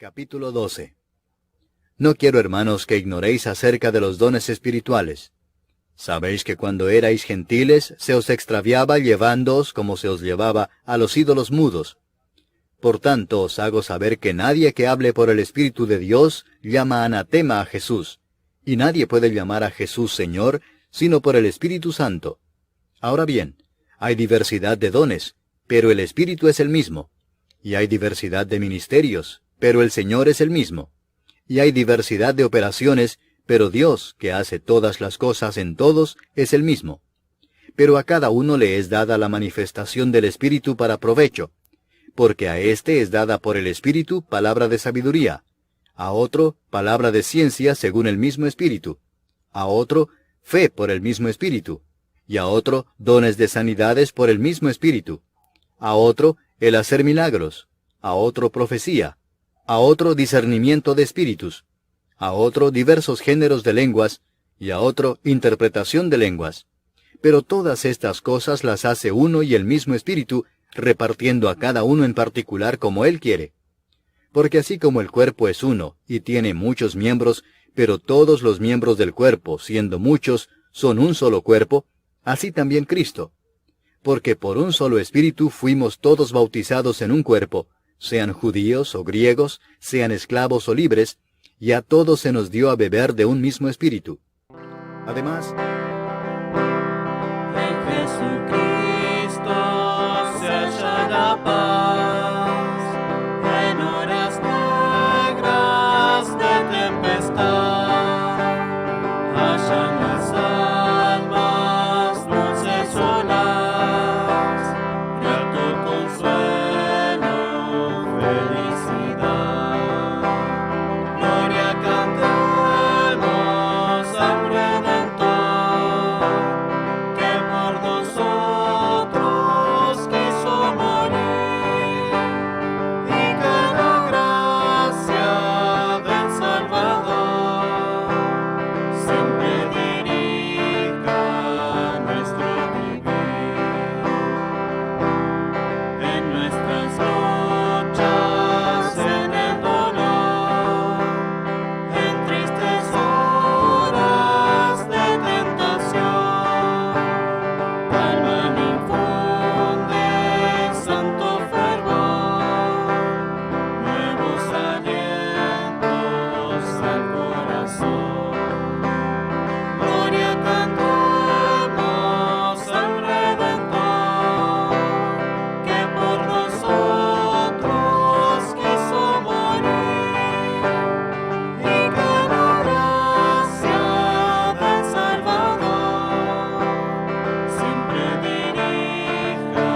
Capítulo 12. No quiero, hermanos, que ignoréis acerca de los dones espirituales. Sabéis que cuando erais gentiles, se os extraviaba llevándoos como se os llevaba a los ídolos mudos. Por tanto, os hago saber que nadie que hable por el Espíritu de Dios llama anatema a Jesús, y nadie puede llamar a Jesús Señor, sino por el Espíritu Santo. Ahora bien, hay diversidad de dones, pero el Espíritu es el mismo. Y hay diversidad de ministerios, pero el Señor es el mismo. Y hay diversidad de operaciones, pero Dios, que hace todas las cosas en todos, es el mismo. Pero a cada uno le es dada la manifestación del Espíritu para provecho, porque a éste es dada por el Espíritu palabra de sabiduría, a otro palabra de ciencia según el mismo Espíritu, a otro fe por el mismo Espíritu, y a otro dones de sanidades por el mismo Espíritu, a otro el hacer milagros, a otro profecía, a otro discernimiento de espíritus, a otro diversos géneros de lenguas, y a otro interpretación de lenguas. Pero todas estas cosas las hace uno y el mismo Espíritu, repartiendo a cada uno en particular como Él quiere. Porque así como el cuerpo es uno, y tiene muchos miembros, pero todos los miembros del cuerpo, siendo muchos, son un solo cuerpo, así también Cristo. Porque por un solo Espíritu fuimos todos bautizados en un cuerpo, sean judíos o griegos, sean esclavos o libres, y a todos se nos dio a beber de un mismo Espíritu. Además, En Jesucristo se halla la paz, en horas negras de tempestad, hallan las almas dulces olas, grato consuelo, felicidad. Gloria cantemos al Redentor, que por nosotros quiso morir, y que la gracia del Salvador siempre dirija nuestro vivir. En nuestras luchas, en el dolor, en tristes horas de tentación, calma me infunde santo fervor, nuevos alientos al corazón. Gloria cantemos al Redentor, que por nosotros quiso morir, y que la gracia del Salvador siempre dirija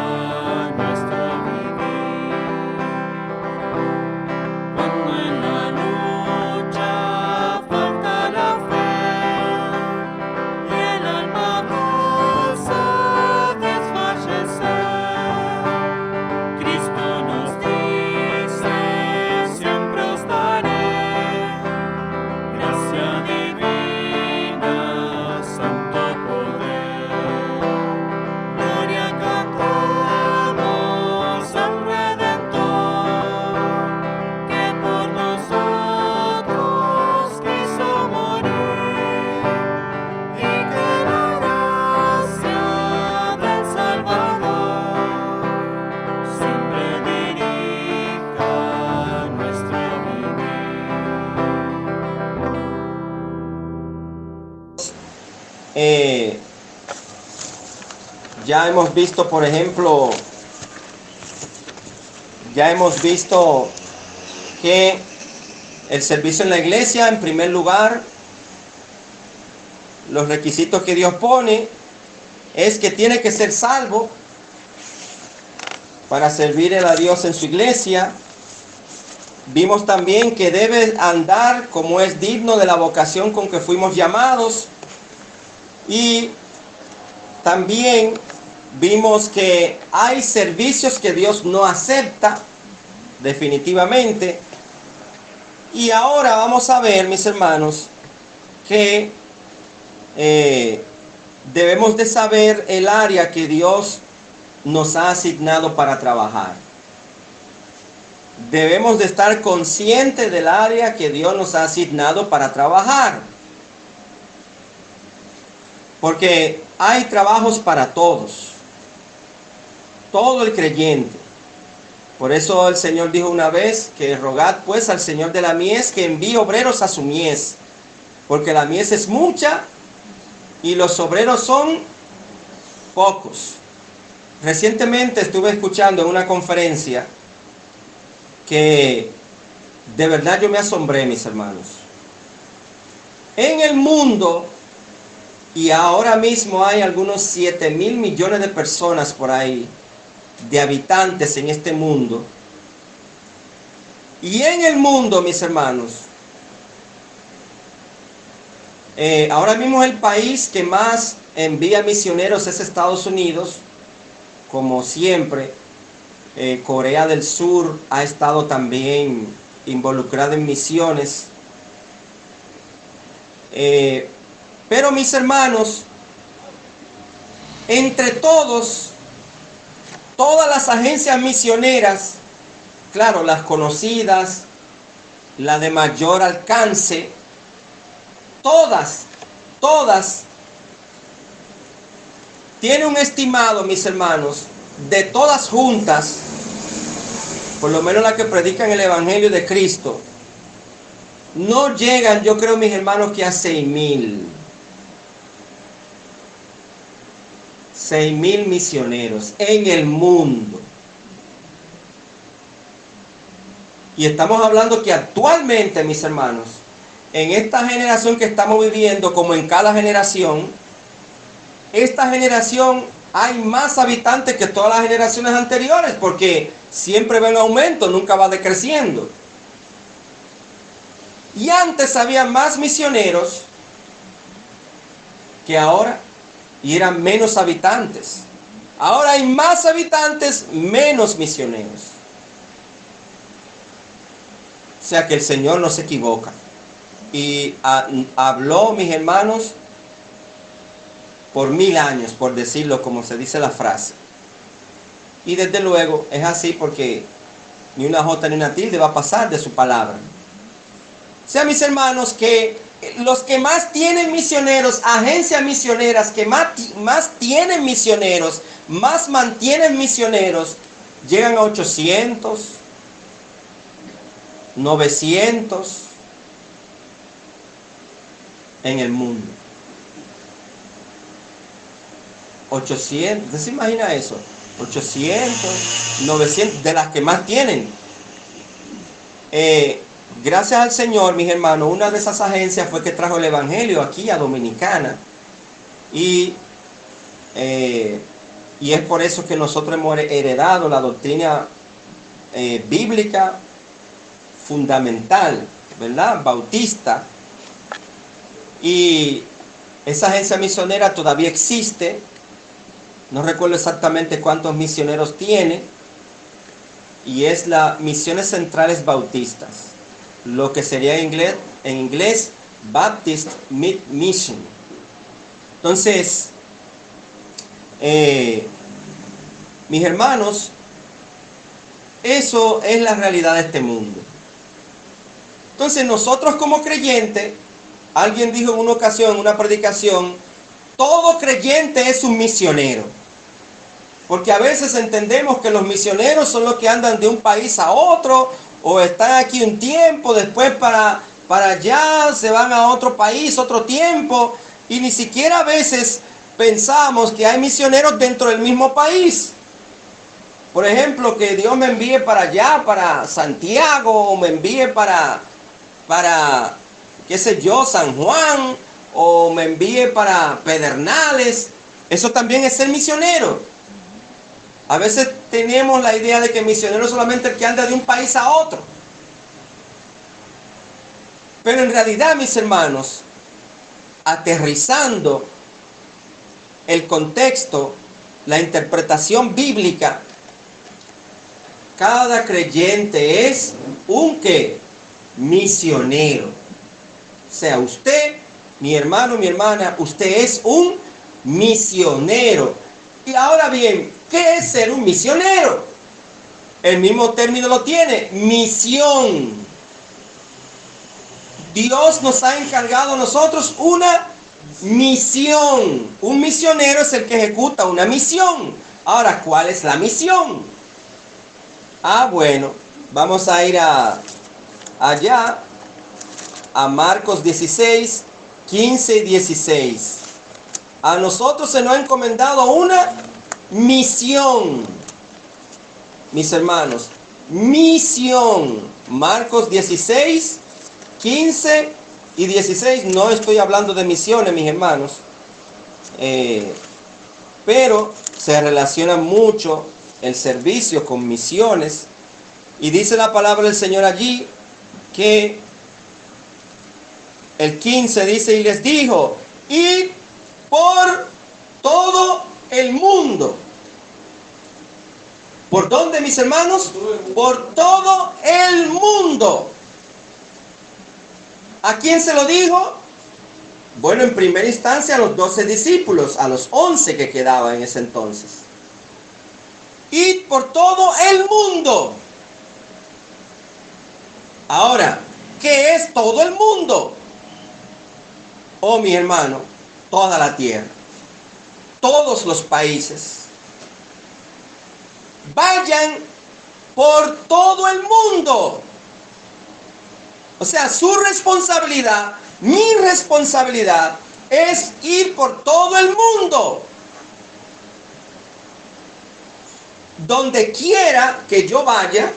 nuestro vivir. Cuando en la lucha falta la fe y el alma hace desfallecer, Cristo nos dice: siempre os daré gracia divina, santo poder. Gloria cantemos al Redentor, que por nosotros quiso morir, y que la gracia del Salvador siempre dirija nuestro vivir. Ya hemos visto, por ejemplo, que el servicio en la iglesia, en primer lugar, los requisitos que Dios pone es que tiene que ser salvo para servir a Dios en su iglesia. Vimos también que debe andar como es digno de la vocación con que fuimos llamados. Y también vimos que hay servicios que Dios no acepta definitivamente. Y ahora vamos a ver, mis hermanos, que debemos de saber el área que Dios nos ha asignado para trabajar. debemos de estar conscientes del área que Dios nos ha asignado para trabajar. Porque hay trabajos para todos. Todo el creyente. Por eso el Señor dijo una vez que rogad pues al Señor de la mies que envíe obreros a su mies. Porque la mies es mucha y los obreros son pocos. Recientemente estuve escuchando en una conferencia que de verdad yo me asombré, mis hermanos. En el mundo, y ahora mismo hay algunos 7,000 millones de personas por ahí, de habitantes en este mundo. Y en el mundo, mis hermanos, ahora mismo el país que más envía misioneros es Estados Unidos, como siempre. Corea del Sur ha estado también involucrada en misiones. Pero mis hermanos, entre todas las agencias misioneras, claro, las conocidas, la de mayor alcance, todas tienen un estimado, mis hermanos, de todas juntas, por lo menos las que predican el Evangelio de Cristo, no llegan, yo creo, mis hermanos, que a 6,000 misioneros en el mundo. Y estamos hablando que actualmente, mis hermanos, en esta generación que estamos viviendo, como en cada generación, esta generación hay más habitantes que todas las generaciones anteriores, porque siempre va en aumento, nunca va decreciendo. Y antes había más misioneros que ahora, y eran menos habitantes. Ahora hay más habitantes, menos misioneros. O sea que el Señor no se equivoca. Y habló, mis hermanos, por 1000 años, por decirlo como se dice la frase. Y desde luego es así, porque ni una jota ni una tilde va a pasar de su palabra. O sea, mis hermanos, que los que más tienen misioneros, agencias misioneras que más tienen misioneros, más mantienen misioneros, llegan a 800, 900 en el mundo. 800, ¿usted se imagina eso? 800, 900, de las que más tienen. Gracias al Señor, mis hermanos, una de esas agencias fue que trajo el Evangelio aquí a Dominicana. Y es por eso que nosotros hemos heredado la doctrina bíblica fundamental, ¿verdad? Bautista. Y esa agencia misionera todavía existe. No recuerdo exactamente cuántos misioneros tiene. Y es la Misiones Centrales Bautistas. Lo que sería en inglés Baptist Mission. Entonces, mis hermanos, eso es la realidad de este mundo. Entonces nosotros como creyentes, alguien dijo en una ocasión, en una predicación, todo creyente es un misionero. Porque a veces entendemos que los misioneros son los que andan de un país a otro, o están aquí un tiempo, después para allá, se van a otro país, otro tiempo, y ni siquiera a veces pensamos que hay misioneros dentro del mismo país. Por ejemplo, que Dios me envíe para allá, para Santiago, o me envíe para qué sé yo, San Juan, o me envíe para Pedernales. Eso también es ser misionero. A veces tenemos la idea de que misionero es solamente el que anda de un país a otro. Pero en realidad, mis hermanos, aterrizando el contexto, la interpretación bíblica, cada creyente es un ¿qué? Misionero. O sea, usted, mi hermano, mi hermana, usted es un misionero. Y ahora bien, ¿qué es ser un misionero? El mismo término lo tiene, misión. Dios nos ha encargado a nosotros una misión. Un misionero es el que ejecuta una misión. Ahora, ¿cuál es la misión? Bueno, vamos a ir allá a Marcos 16, 15 y 16. A nosotros se nos ha encomendado una misión, mis hermanos. Misión. Marcos 16, 15 y 16. No estoy hablando de misiones, mis hermanos. Pero se relaciona mucho el servicio con misiones. Y dice la palabra del Señor allí que el 15 dice, y les dijo, id por todo el mundo. ¿Por dónde, mis hermanos? Por todo el mundo. ¿A quién se lo dijo? Bueno, en primera instancia a los 12 discípulos, a los 11 que quedaban en ese entonces. Id por todo el mundo. Ahora, ¿qué es todo el mundo? Oh, mi hermano, toda la tierra, todos los países. Vayan por todo el mundo. O sea, su responsabilidad, mi responsabilidad, es ir por todo el mundo. Donde quiera que yo vaya,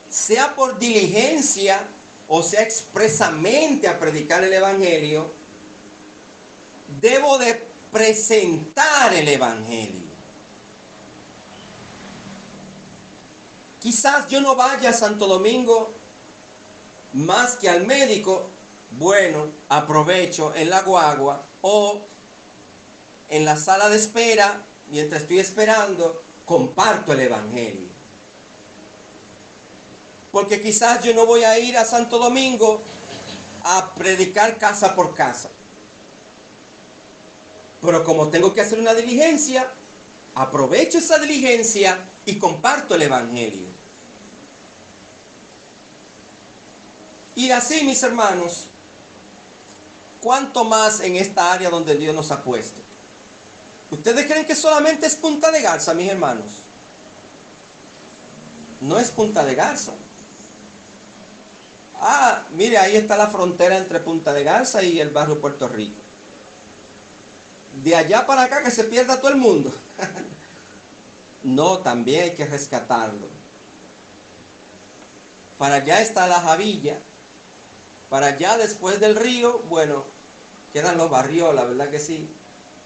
sea por diligencia o sea expresamente a predicar el evangelio, debo de presentar el evangelio. Quizás yo no vaya a Santo Domingo más que al médico. Bueno, aprovecho en la guagua o en la sala de espera, mientras estoy esperando, comparto el evangelio. Porque quizás yo no voy a ir a Santo Domingo a predicar casa por casa. Pero como tengo que hacer una diligencia, aprovecho esa diligencia y comparto el evangelio. Y así, mis hermanos, ¿cuánto más en esta área donde Dios nos ha puesto? ¿Ustedes creen que solamente es Punta de Garza, mis hermanos? No es Punta de Garza. Mire, ahí está la frontera entre Punta de Garza y el barrio Puerto Rico. De allá para acá que se pierda todo el mundo. No, también hay que rescatarlo. Para allá está la Javilla. Para allá después del río, bueno, quedan los barrios, la verdad que sí.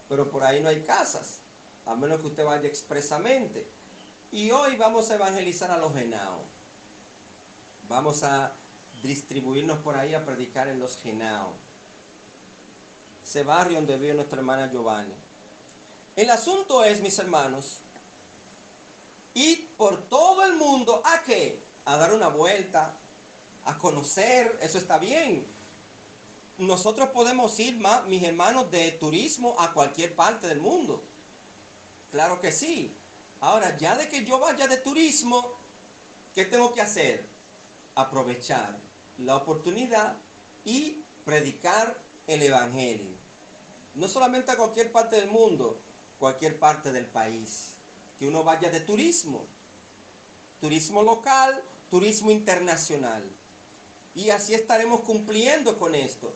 Pero por ahí no hay casas, a menos que usted vaya expresamente. Y hoy vamos a evangelizar a los Genaos. Vamos a distribuirnos por ahí a predicar en los Genaos. Ese barrio donde vive nuestra hermana Giovanni. El asunto es, mis hermanos, ir por todo el mundo. ¿A qué? A dar una vuelta, a conocer. Eso está bien. Nosotros podemos ir, mis hermanos, de turismo a cualquier parte del mundo. Claro que sí. Ahora, ya de que yo vaya de turismo, ¿qué tengo que hacer? Aprovechar la oportunidad y predicar el evangelio. No solamente a cualquier parte del mundo, cualquier parte del país. Que uno vaya de turismo. Turismo local, turismo internacional. Y así estaremos cumpliendo con esto.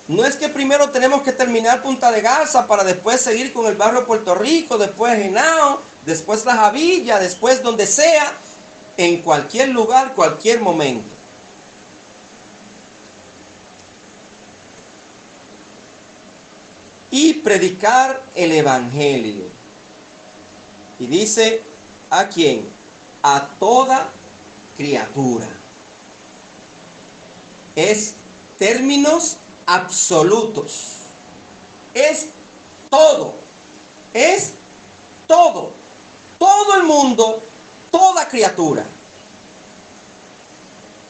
No es que primero tenemos que terminar Punta de Garza para después seguir con el barrio Puerto Rico, después Henao, después La Javilla, después donde sea, en cualquier lugar, cualquier momento. Y predicar el evangelio. Y dice, ¿a quién? A toda criatura. Es términos absolutos. Es todo. Es todo. Todo el mundo, toda criatura.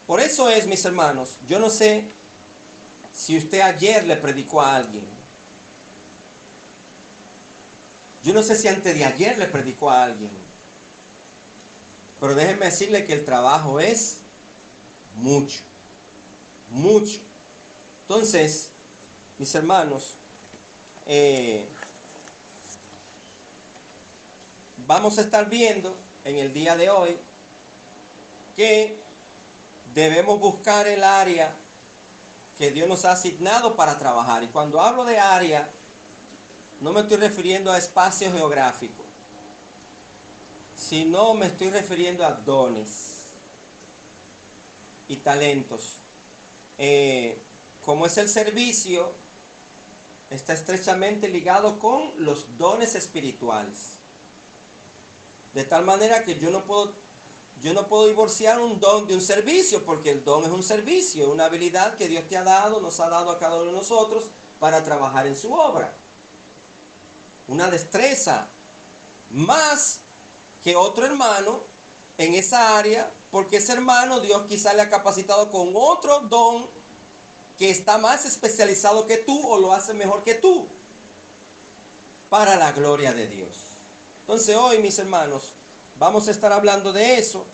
Por eso es, mis hermanos, yo no sé si usted ayer le predicó a alguien. Yo no sé si antes de ayer le predicó a alguien. Pero déjenme decirle que el trabajo es mucho, mucho. Entonces, mis hermanos, vamos a estar viendo en el día de hoy que debemos buscar el área que Dios nos ha asignado para trabajar. Y cuando hablo de área, no me estoy refiriendo a espacio geográfico, sino me estoy refiriendo a dones y talentos. Como es el servicio, está estrechamente ligado con los dones espirituales. De tal manera que yo no puedo divorciar un don de un servicio, porque el don es un servicio, una habilidad que Dios te ha dado, nos ha dado a cada uno de nosotros para trabajar en su obra. Una destreza más que otro hermano en esa área, porque ese hermano Dios quizá le ha capacitado con otro don que está más especializado que tú o lo hace mejor que tú, para la gloria de Dios. Entonces hoy, mis hermanos, vamos a estar hablando de eso.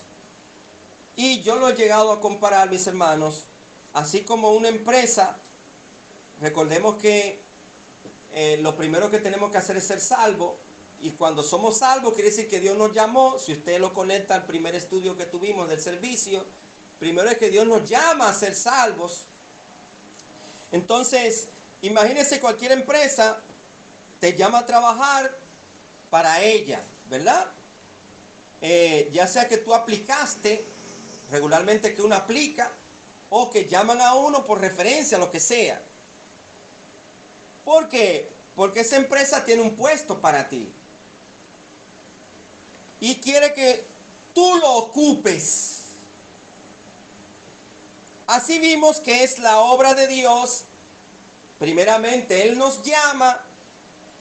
Y yo lo he llegado a comparar, mis hermanos, así como una empresa. Recordemos que lo primero que tenemos que hacer es ser salvos. Y cuando somos salvos quiere decir que Dios nos llamó. Si usted lo conecta al primer estudio que tuvimos del servicio, primero es que Dios nos llama a ser salvos. Entonces, imagínese cualquier empresa te llama a trabajar para ella, ¿verdad? Ya sea que tú aplicaste, regularmente que uno aplica, o que llaman a uno por referencia, lo que sea. ¿Por qué? Porque esa empresa tiene un puesto para ti y quiere que tú lo ocupes. Así vimos que es la obra de Dios. Primeramente, Él nos llama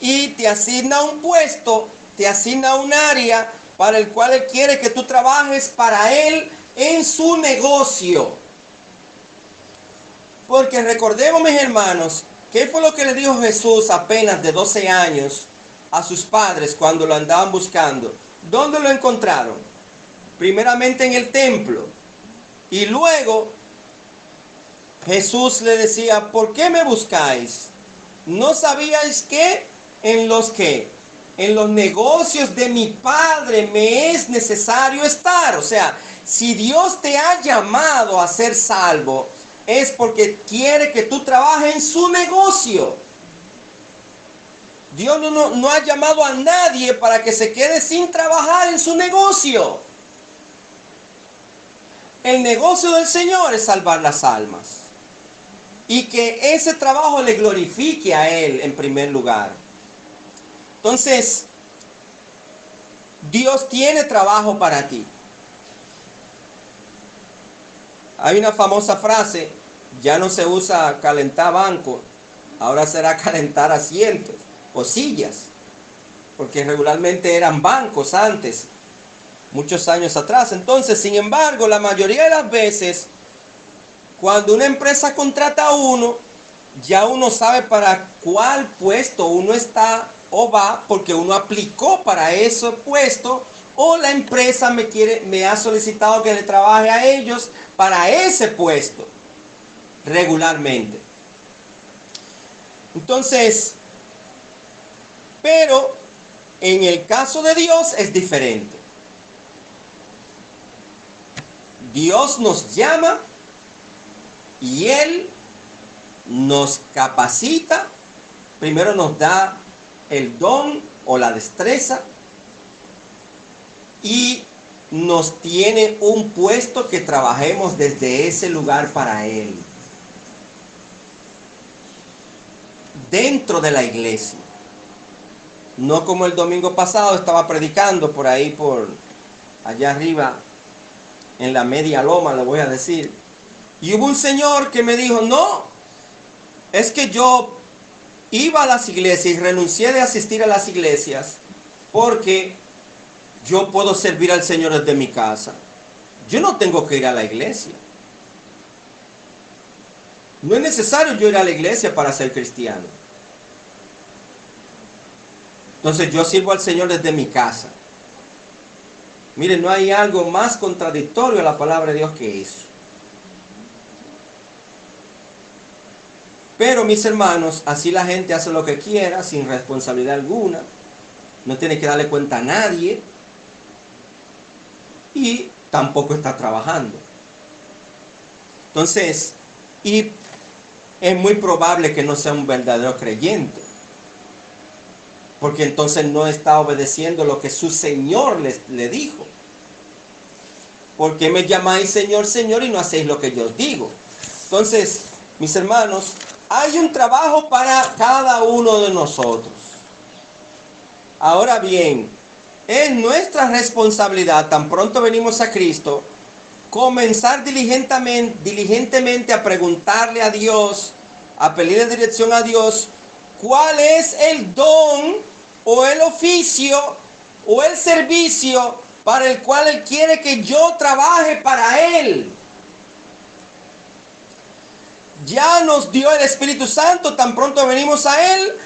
y te asigna un puesto, te asigna un área para el cual Él quiere que tú trabajes para Él en su negocio. Porque recordemos, mis hermanos, ¿qué fue lo que le dijo Jesús apenas de 12 años a sus padres cuando lo andaban buscando? ¿Dónde lo encontraron? Primeramente en el templo. Y luego Jesús le decía, ¿por qué me buscáis? ¿No sabíais que en los negocios de mi Padre me es necesario estar? O sea, si Dios te ha llamado a ser salvo, es porque quiere que tú trabajes en su negocio. Dios no ha llamado a nadie para que se quede sin trabajar en su negocio. El negocio del Señor es salvar las almas. Y que ese trabajo le glorifique a Él en primer lugar. Entonces, Dios tiene trabajo para ti. Hay una famosa frase, ya no se usa calentar bancos, ahora será calentar asientos o sillas, porque regularmente eran bancos antes, muchos años atrás. Entonces, sin embargo, la mayoría de las veces, cuando una empresa contrata a uno, ya uno sabe para cuál puesto uno está o va, porque uno aplicó para ese puesto, o la empresa me ha solicitado que le trabaje a ellos para ese puesto regularmente. Entonces, pero en el caso de Dios es diferente. Dios nos llama y Él nos capacita. Primero nos da el don o la destreza y nos tiene un puesto que trabajemos desde ese lugar para Él, dentro de la iglesia. No como el domingo pasado estaba predicando por ahí, por allá arriba, en la media loma, le voy a decir. Y hubo un señor que me dijo, no, es que yo iba a las iglesias y renuncié de asistir a las iglesias porque yo puedo servir al Señor desde mi casa. Yo no tengo que ir a la iglesia. No es necesario yo ir a la iglesia para ser cristiano. Entonces yo sirvo al Señor desde mi casa. Miren, no hay algo más contradictorio a la palabra de Dios que eso. Pero mis hermanos, así la gente hace lo que quiera, sin responsabilidad alguna. No tiene que darle cuenta a nadie. Y tampoco está trabajando. Entonces, y es muy probable que no sea un verdadero creyente. Porque entonces no está obedeciendo lo que su Señor le dijo. ¿Por qué me llamáis Señor, Señor y no hacéis lo que yo os digo? Entonces, mis hermanos, hay un trabajo para cada uno de nosotros. Ahora bien, es nuestra responsabilidad, tan pronto venimos a Cristo, comenzar diligentemente a preguntarle a Dios, a pedirle dirección a Dios, cuál es el don o el oficio o el servicio para el cual Él quiere que yo trabaje para Él. Ya nos dio el Espíritu Santo, tan pronto venimos a Él,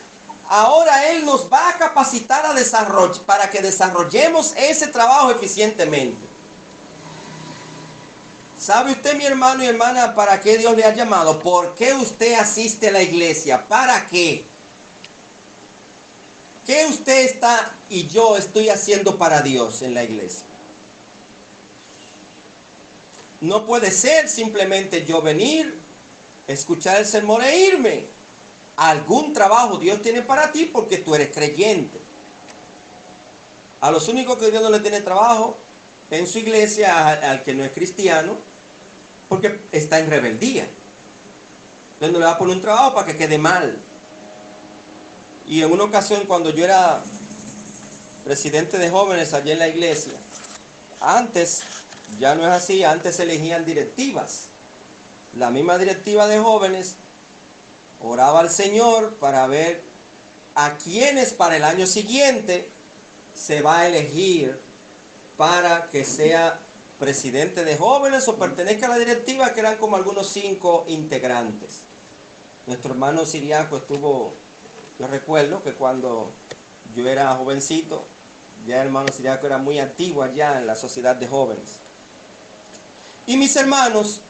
ahora Él nos va a capacitar para que desarrollemos ese trabajo eficientemente. ¿Sabe usted, mi hermano y hermana, para qué Dios le ha llamado? ¿Por qué usted asiste a la iglesia? ¿Para qué? ¿Qué usted está y yo estoy haciendo para Dios en la iglesia? No puede ser simplemente yo venir, escuchar el sermón e irme. Algún trabajo Dios tiene para ti porque tú eres creyente. A los únicos que Dios no le tiene trabajo en su iglesia, al que no es cristiano, porque está en rebeldía. Entonces no le va a poner un trabajo para que quede mal. Y en una ocasión, cuando yo era presidente de jóvenes allí en la iglesia, antes, ya no es así, antes se elegían directivas. La misma directiva de jóvenes oraba al Señor para ver a quienes para el año siguiente se va a elegir para que sea presidente de jóvenes o pertenezca a la directiva, que eran como algunos 5 integrantes. Nuestro hermano Siriaco estuvo, yo recuerdo que cuando yo era jovencito, ya el hermano Siriaco era muy activo allá en la sociedad de jóvenes. Y mis hermanos,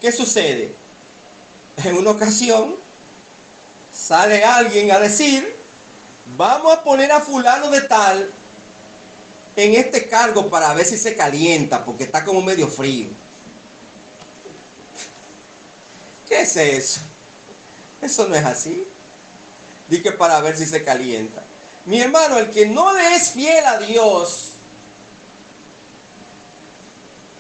¿qué sucede? En una ocasión sale alguien a decir, vamos a poner a fulano de tal en este cargo para ver si se calienta, porque está como medio frío. ¿Qué es eso? Eso no es así. Dije para ver si se calienta. Mi hermano, el que no le es fiel a Dios,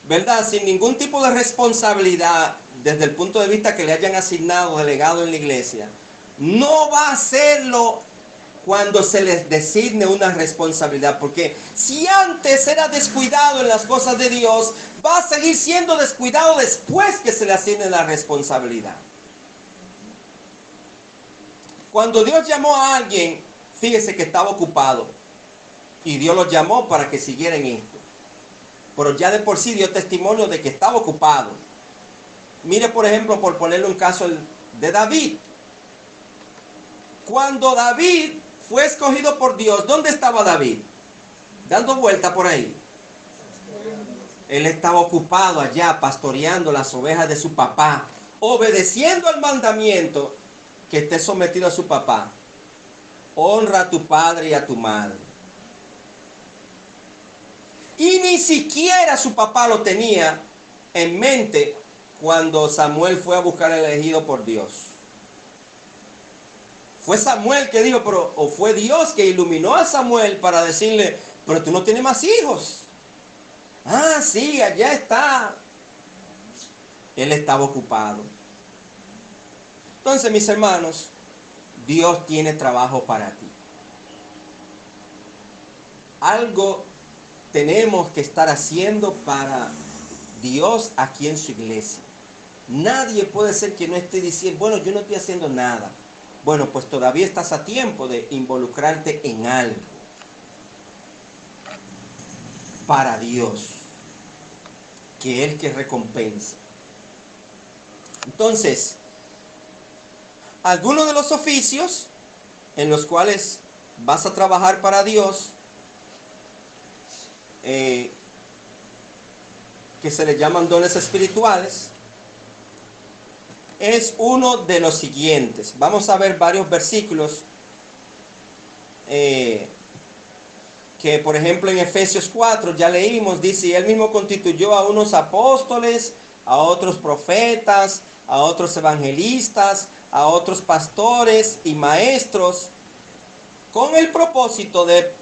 ¿verdad? Sin ningún tipo de responsabilidad desde el punto de vista que le hayan asignado, delegado en la iglesia, no va a hacerlo cuando se les designe una responsabilidad, porque si antes era descuidado en las cosas de Dios, va a seguir siendo descuidado después que se le asigne la responsabilidad. Cuando Dios llamó a alguien, fíjese que estaba ocupado y Dios lo llamó para que siguiera en esto, pero ya de por sí dio testimonio de que estaba ocupado. Mire, por ejemplo, por ponerle un caso de David. Cuando David fue escogido por Dios, ¿dónde estaba David? Dando vuelta por ahí. Él estaba ocupado allá pastoreando las ovejas de su papá, obedeciendo al mandamiento que esté sometido a su papá. Honra a tu padre y a tu madre. Y ni siquiera su papá lo tenía en mente cuando Samuel fue a buscar al elegido por Dios. Fue Samuel que dijo, o fue Dios que iluminó a Samuel para decirle, pero tú no tienes más hijos. Ah, sí, allá está. Él estaba ocupado. Entonces, mis hermanos, Dios tiene trabajo para ti. Algo tenemos que estar haciendo para Dios aquí en su iglesia. Nadie puede ser que no esté diciendo, bueno, yo no estoy haciendo nada. Bueno, pues todavía estás a tiempo de involucrarte en algo para Dios, que es el que recompensa. Entonces, algunos de los oficios en los cuales vas a trabajar para Dios que se le llaman dones espirituales, es uno de los siguientes. Vamos a ver varios versículos que por ejemplo en Efesios 4 ya leímos, dice, y él mismo constituyó a unos apóstoles, a otros profetas, a otros evangelistas, a otros pastores y maestros, con el propósito de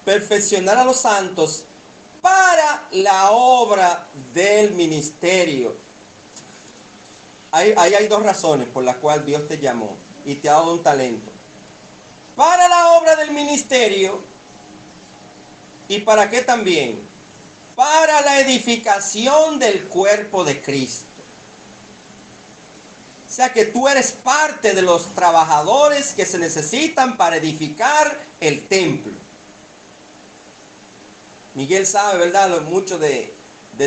perfeccionar a los santos para la obra del ministerio. Ahí hay dos razones por las cuales Dios te llamó y te ha dado un talento. Para la obra del ministerio. ¿Y para qué también? Para la edificación del cuerpo de Cristo. O sea que tú eres parte de los trabajadores que se necesitan para edificar el templo. Miguel sabe, ¿verdad?, mucho de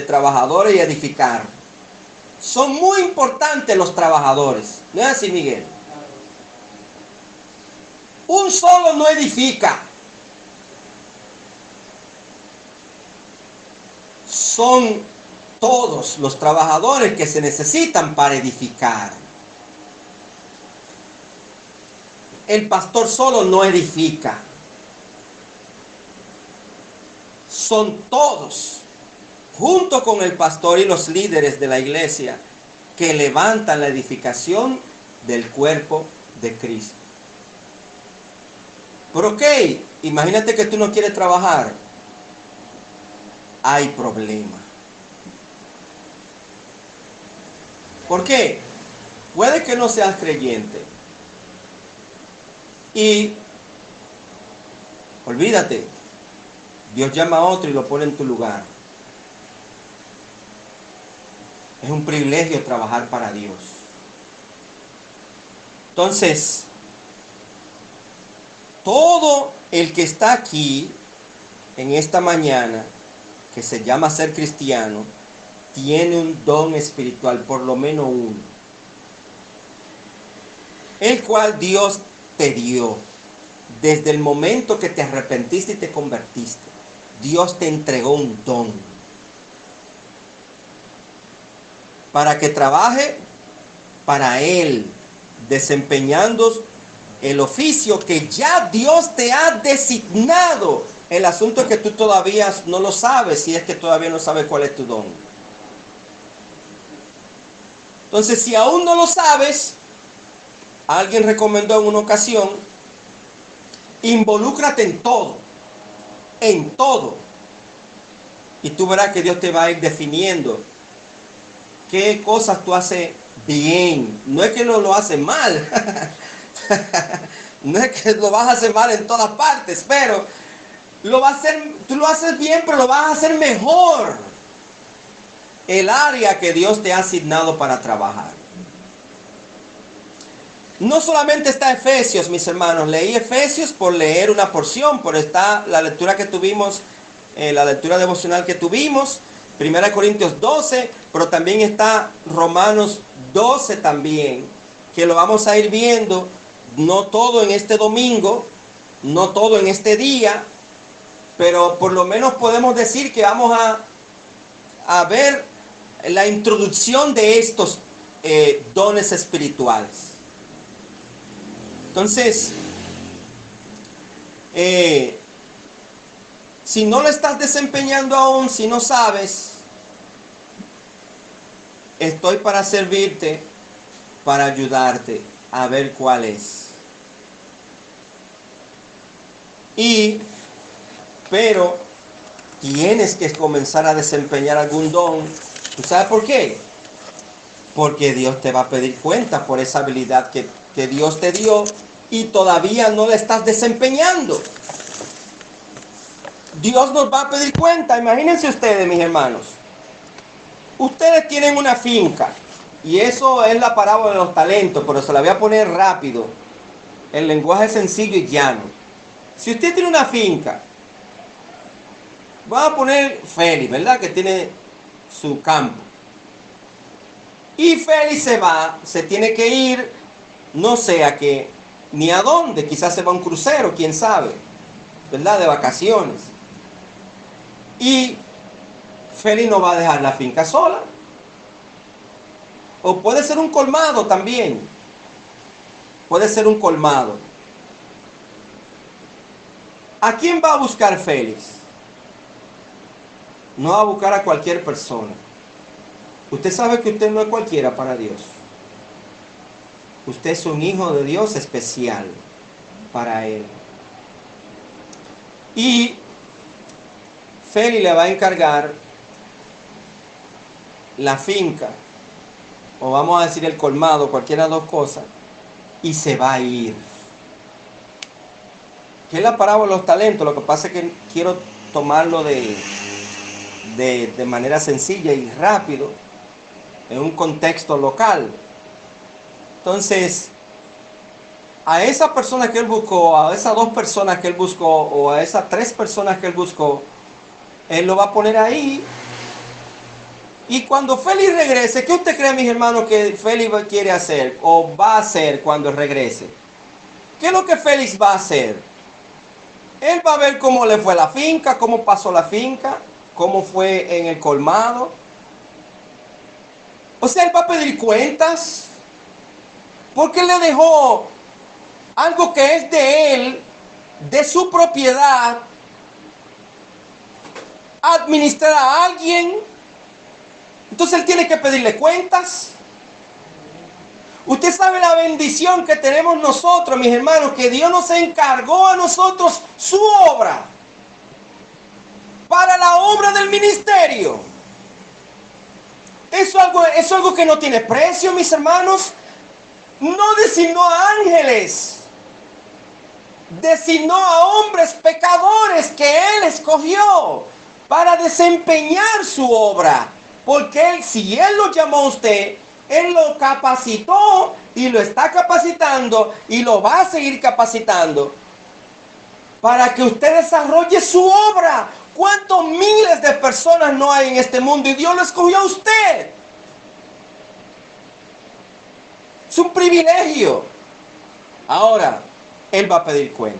trabajadores y edificar. Son muy importantes los trabajadores. ¿No es así, Miguel? Un solo no edifica. Son todos los trabajadores que se necesitan para edificar. El pastor solo no edifica. Son todos, junto con el pastor y los líderes de la iglesia, que levantan la edificación del cuerpo de Cristo. Pero ok, imagínate que tú no quieres trabajar. Hay problema. ¿Por qué? Puede que no seas creyente. Y olvídate, Dios llama a otro y lo pone en tu lugar. Es un privilegio trabajar para Dios. Entonces, todo el que está aquí en esta mañana, que se llama ser cristiano, tiene un don espiritual, por lo menos uno, el cual Dios te dio desde el momento que te arrepentiste y te convertiste. Dios te entregó un don para que trabaje para Él, desempeñando el oficio que ya Dios te ha designado. El asunto es que tú todavía no lo sabes, si es que todavía no sabes cuál es tu don. Entonces, si aún no lo sabes, alguien recomendó en una ocasión, involúcrate en todo, y tú verás que Dios te va a ir definiendo qué cosas tú haces bien. No es que lo haces mal, no es que lo vas a hacer mal en todas partes, pero tú lo haces bien, pero lo vas a hacer mejor. El área que Dios te ha asignado para trabajar. No solamente está Efesios, mis hermanos. Leí Efesios por leer una porción, por está la lectura que tuvimos, la lectura devocional que tuvimos, 1 Corintios 12, pero también está Romanos 12 también, que lo vamos a ir viendo, no todo en este domingo, no todo en este día, pero por lo menos podemos decir que vamos a ver la introducción de estos dones espirituales. Entonces, si no lo estás desempeñando aún, si no sabes, estoy para servirte, para ayudarte a ver cuál es. Pero tienes que comenzar a desempeñar algún don. ¿Tú sabes por qué? Porque Dios te va a pedir cuenta por esa habilidad que Dios te dio y todavía no la estás desempeñando. Dios nos va a pedir cuenta. Imagínense ustedes, mis hermanos. Ustedes tienen una finca y eso es la parábola de los talentos, pero se la voy a poner rápido. El lenguaje sencillo y llano. Si usted tiene una finca, vamos a poner Félix, ¿verdad? Que tiene su campo. Y Félix se tiene que ir, no sé a qué, ni a dónde, quizás se va a un crucero, quién sabe, ¿verdad? De vacaciones. Y Félix no va a dejar la finca sola. O puede ser un colmado también. Puede ser un colmado. ¿A quién va a buscar Félix? No va a buscar a cualquier persona. Usted sabe que usted no es cualquiera para Dios. Usted es un hijo de Dios especial para Él. Y Félix le va a encargar la finca, o vamos a decir el colmado, cualquiera de las dos cosas, y se va a ir. ¿Qué es la parábola de los talentos? Lo que pasa es que quiero tomarlo de manera sencilla y rápido, en un contexto local. Entonces, a esa persona que él buscó, a esas 2 personas que él buscó, o a esas 3 personas que él buscó, él lo va a poner ahí. Y cuando Félix regrese, ¿qué usted cree, mis hermanos, que Félix quiere hacer o va a hacer cuando regrese? ¿Qué es lo que Félix va a hacer? Él va a ver cómo le fue la finca, cómo pasó la finca, cómo fue en el colmado. O sea, él va a pedir cuentas. Porque le dejó algo que es de él, de su propiedad, administrar a alguien. Entonces él tiene que pedirle cuentas. Usted sabe la bendición que tenemos nosotros, mis hermanos, que Dios nos encargó a nosotros su obra, para la obra del ministerio. Eso es algo que no tiene precio, mis hermanos. No designó a ángeles, designó a hombres pecadores que Él escogió para desempeñar su obra. Porque si Él lo llamó a usted, Él lo capacitó y lo está capacitando y lo va a seguir capacitando para que usted desarrolle su obra. ¿Cuántos miles de personas no hay en este mundo y Dios lo escogió a usted? Es un privilegio. Ahora, Él va a pedir cuenta.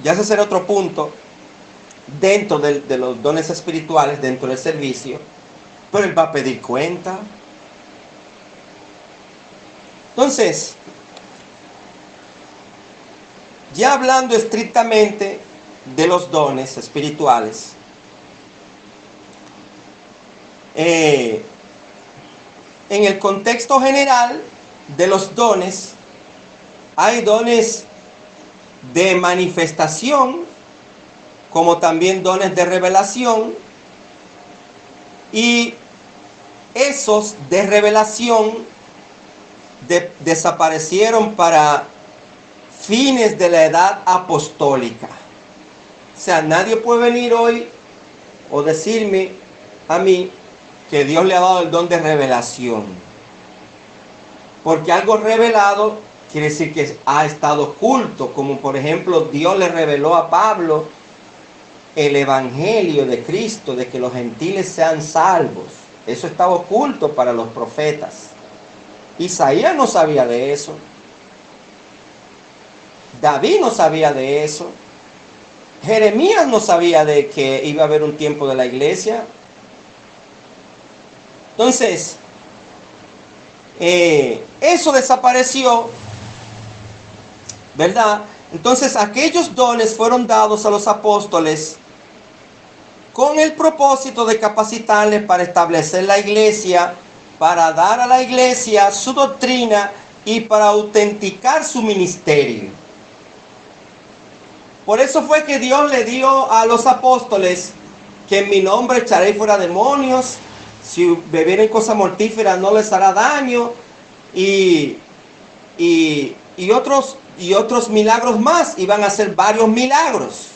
Ya ese será otro punto dentro de los dones espirituales, dentro del servicio. Pero Él va a pedir cuenta. Entonces, ya hablando estrictamente de los dones espirituales, en el contexto general de los dones, hay dones de manifestación, como también dones de revelación, y esos de revelación desaparecieron para fines de la edad apostólica. O sea, nadie puede venir hoy o decirme a mí que Dios le ha dado el don de revelación. Porque algo revelado quiere decir que ha estado oculto, como por ejemplo Dios le reveló a Pablo el evangelio de Cristo, de que los gentiles sean salvos. Eso estaba oculto para los profetas. Isaías no sabía de eso. David no sabía de eso. Jeremías no sabía de que iba a haber un tiempo de la iglesia. Entonces, eso desapareció, ¿verdad? Entonces, aquellos dones fueron dados a los apóstoles con el propósito de capacitarles para establecer la iglesia, para dar a la iglesia su doctrina y para autenticar su ministerio. Por eso fue que Dios le dio a los apóstoles que en mi nombre echaréis fuera demonios, si bebieren cosas mortíferas no les hará daño, y otros milagros más. Iban a hacer varios milagros.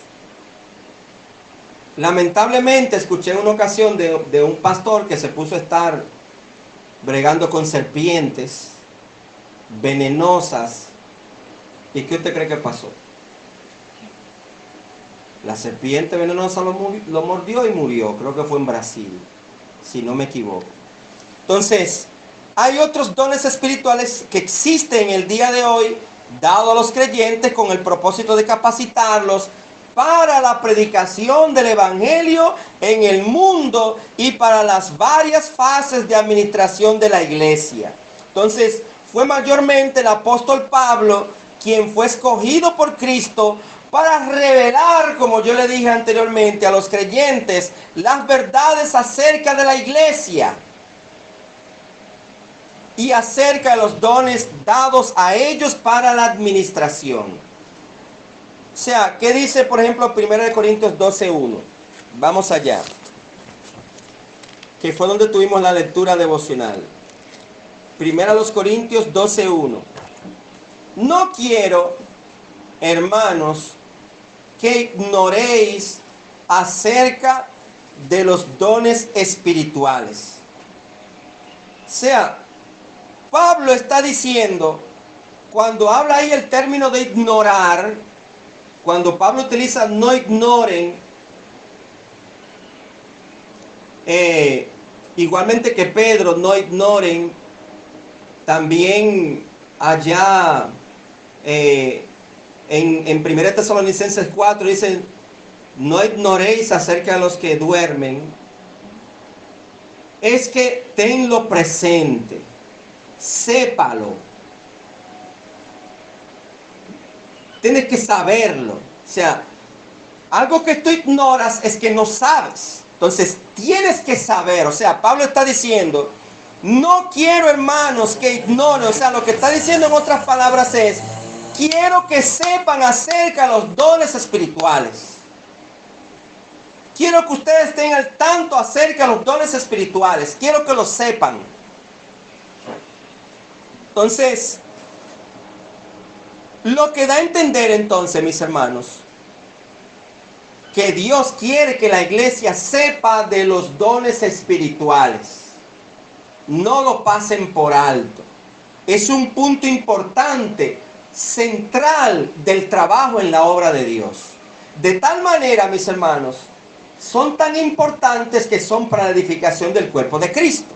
Lamentablemente escuché en una ocasión de un pastor que se puso a estar bregando con serpientes venenosas. ¿Y qué usted cree que pasó? La serpiente venenosa lo mordió y murió. Creo que fue en Brasil, si no me equivoco. Entonces, hay otros dones espirituales que existen el día de hoy, dados a los creyentes con el propósito de capacitarlos para la predicación del Evangelio en el mundo y para las varias fases de administración de la iglesia. Entonces, fue mayormente el apóstol Pablo quien fue escogido por Cristo para revelar, como yo le dije anteriormente, a los creyentes las verdades acerca de la iglesia y acerca de los dones dados a ellos para la administración. O sea, ¿qué dice, por ejemplo, 1 Corintios 12:1? Vamos allá. Que fue donde tuvimos la lectura devocional. 1 Corintios 12:1. No quiero, hermanos, que ignoréis acerca de los dones espirituales. O sea, Pablo está diciendo, cuando habla ahí el término de ignorar, cuando Pablo utiliza no ignoren, igualmente que Pedro, no ignoren, también allá en 1 Tesalonicenses 4 dice, no ignoréis acerca de los que duermen. Es que tenlo presente, sépalo. Tienes que saberlo. O sea, algo que tú ignoras es que no sabes. Entonces, tienes que saber. O sea, Pablo está diciendo, no quiero, hermanos, que ignoren. O sea, lo que está diciendo en otras palabras es, quiero que sepan acerca de los dones espirituales. Quiero que ustedes estén al tanto acerca de los dones espirituales. Quiero que lo sepan. Entonces, lo que da a entender entonces, mis hermanos, que Dios quiere que la iglesia sepa de los dones espirituales. No lo pasen por alto. Es un punto importante, central del trabajo en la obra de Dios. De tal manera, mis hermanos, son tan importantes que son para la edificación del cuerpo de Cristo.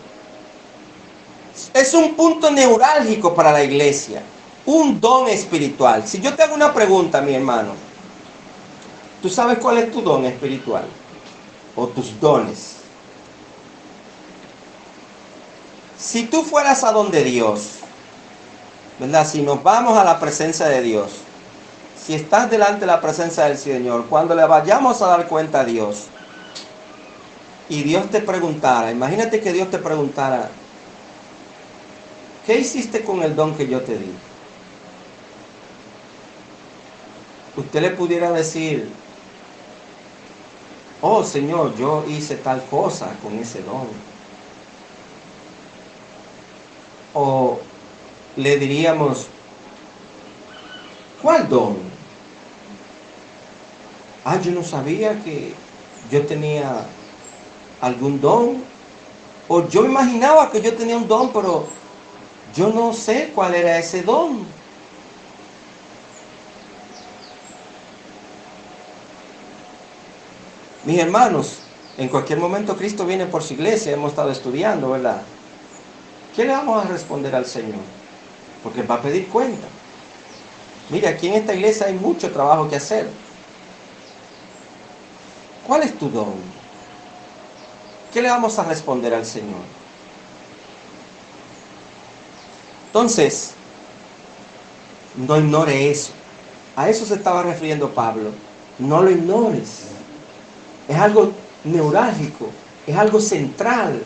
Es un punto neurálgico para la iglesia. Un don espiritual. Si yo te hago una pregunta, mi hermano, ¿tú sabes cuál es tu don espiritual? O tus dones. Si tú fueras a donde Dios, ¿verdad? Si nos vamos a la presencia de Dios, si estás delante de la presencia del Señor, cuando le vayamos a dar cuenta a Dios, y Dios te preguntara, imagínate que Dios te preguntara, ¿qué hiciste con el don que yo te di? Usted le pudiera decir, oh Señor, yo hice tal cosa con ese don. O le diríamos, ¿cuál don? Ah, yo no sabía que yo tenía algún don. O yo imaginaba que yo tenía un don, pero yo no sé cuál era ese don. Mis hermanos, en cualquier momento Cristo viene por su iglesia, hemos estado estudiando, ¿verdad? ¿Qué le vamos a responder al Señor? Porque va a pedir cuenta. Mira, aquí en esta iglesia hay mucho trabajo que hacer. ¿Cuál es tu don? ¿Qué le vamos a responder al Señor? Entonces, no ignore eso. A eso se estaba refiriendo Pablo. No lo ignores. Es algo neurálgico, es algo central.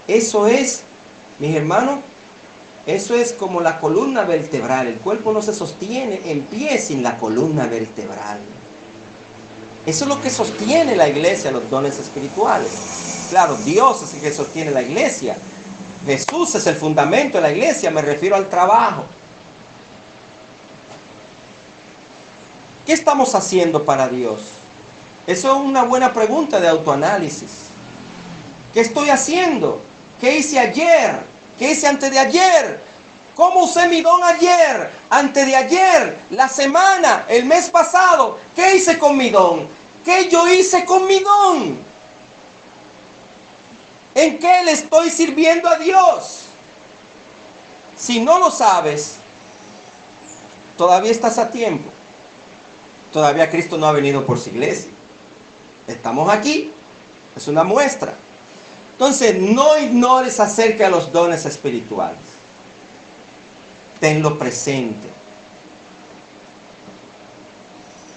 Eso es, mis hermanos, eso es como la columna vertebral. El cuerpo no se sostiene en pie sin la columna vertebral. Eso es lo que sostiene la iglesia, los dones espirituales. Claro, Dios es el que sostiene la iglesia. Jesús es el fundamento de la iglesia, me refiero al trabajo. ¿Qué estamos haciendo para Dios? Eso es una buena pregunta de autoanálisis. ¿Qué estoy haciendo? ¿Qué hice ayer? ¿Qué hice antes de ayer? ¿Cómo usé mi don ayer? Antes de ayer, la semana, el mes pasado. ¿Qué hice con mi don? ¿Qué yo hice con mi don? ¿En qué le estoy sirviendo a Dios? Si no lo sabes, todavía estás a tiempo. Todavía Cristo no ha venido por su iglesia. Estamos aquí. Es una muestra. Entonces, no ignores acerca de los dones espirituales. Tenlo presente.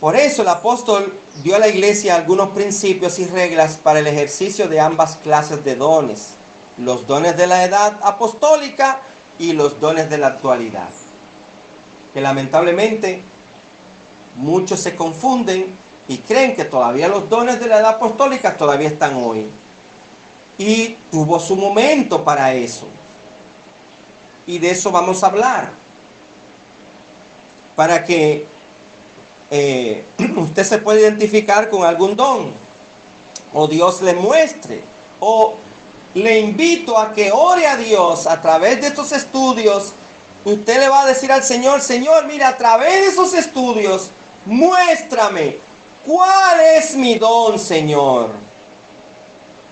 Por eso el apóstol dio a la iglesia algunos principios y reglas para el ejercicio de ambas clases de dones. Los dones de la edad apostólica y los dones de la actualidad. Que lamentablemente muchos se confunden y creen que todavía los dones de la edad apostólica todavía están hoy. Y tuvo su momento para eso. Y de eso vamos a hablar. Para que usted se pueda identificar con algún don. O Dios le muestre. O le invito a que ore a Dios a través de estos estudios. Usted le va a decir al Señor, Señor, mira, a través de esos estudios, muéstrame cuál es mi don, Señor.